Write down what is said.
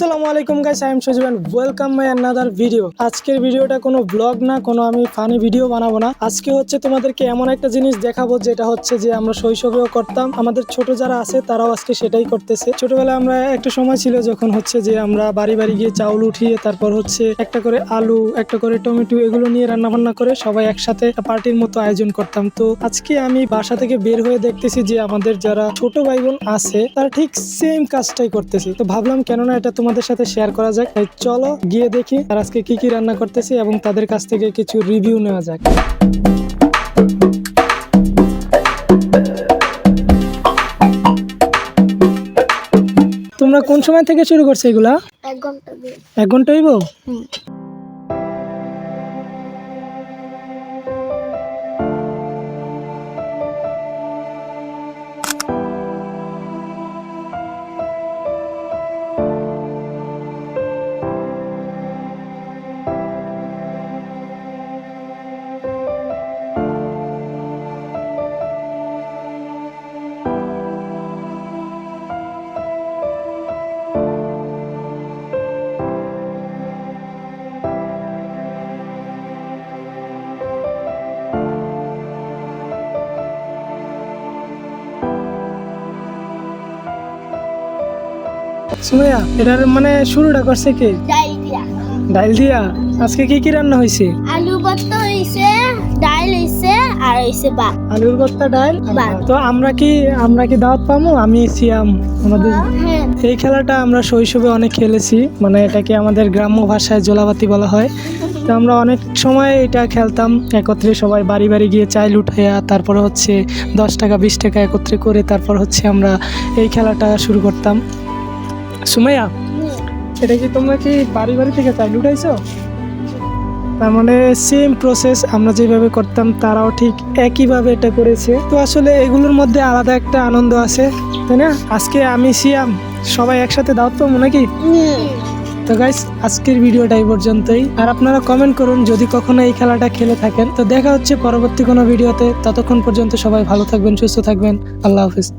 আসসালামু আলাইকুম guys, I am Sajib and welcome my another video. আজকের ভিডিওটা কোনো ব্লগ না, কোনো আমি ফানি ভিডিও বানাবো না। আজকে হচ্ছে তোমাদেরকে এমন একটা জিনিস দেখাবো যেটা হচ্ছে যে আমরা শৈশবেও করতাম, আমাদের ছোট যারা আছে তারাও আজকে সেটাই করতেছে। ছোটবেলায় আমরা একটা সময় ছিল যখন হচ্ছে যে আমরা বাড়ি বাড়ি গিয়ে চাউল উঠিয়ে তারপর হচ্ছে একটা করে আলু, একটা করে টমেটো এগুলো নিয়ে রান্না বান্না করে সবাই একসাথে পার্টির মতো আয়োজন করতাম। তো আজকে আমি বাসা থেকে বের হয়ে দেখতেছি যে আমাদের যারা ছোট ভাই বোন আছে তারা ঠিক সেম কাজটাই করতেছে। তো ভাবলাম কেননা এটা তোমাদের সাথে শেয়ার করা যাক। তাই চলো গিয়ে দেখি আর আজকে কি কি রান্না করতেছি এবং তাদের কাছ থেকে কিছু রিভিউ নেওয়া যাক। তোমরা কোন সময় থেকে শুরু করছো এগুলা? 1 ঘন্টা দিয়ে। 1 ঘন্টা হইব? সুমাইয়া, এটার মানে শুরুটা করছে কে? ডাল দিয়া। ডাল দিয়া। আজকে কি কি রান্না হয়েছে? আলু ভর্তা হইছে, ডাল হইছে আর হইছে ভাত। আলুর ভর্তা, ডাল। ভাত। তো আমরা কি দাওয়াত পাবো? আমি সিয়াম। আমাদের হ্যাঁ। এই খেলাটা আমরা শৈশবে অনেক খেলেছি, মানে এটাকে আমাদের গ্রাম্য ভাষায় জোলাবাতি বলা হয়। তো আমরা অনেক সময় এটা খেলতাম একত্রে, সবাই বাড়ি বাড়ি গিয়ে চাইল উঠাইয়া তারপরে হচ্ছে 10 টাকা 20 টাকা একত্রে করে তারপর হচ্ছে আমরা এই খেলাটা শুরু করতাম। সুমাইয়া, এটা কি তোমরা কি বাড়ি বাড়ি থেকে চাইল উঠাইছো? তার মানে সেম প্রসেস আমরা যেভাবে করতাম তারাও ঠিক একইভাবে এটা করেছে। তো আসলে এগুলোর মধ্যে আলাদা একটা আনন্দ আছে, তাই না? আজকে আমি সিয়াম, সবাই একসাথে দাওয়াত পাবো নাকি? তো গাইস, আজকের ভিডিওটা এই পর্যন্তই। আর আপনারা কমেন্ট করুন যদি কখনো এই খেলাটা খেলে থাকেন। তো দেখা হচ্ছে পরবর্তী কোনো ভিডিওতে। ততক্ষণ পর্যন্ত সবাই ভালো থাকবেন, সুস্থ থাকবেন। আল্লাহ হাফিজ।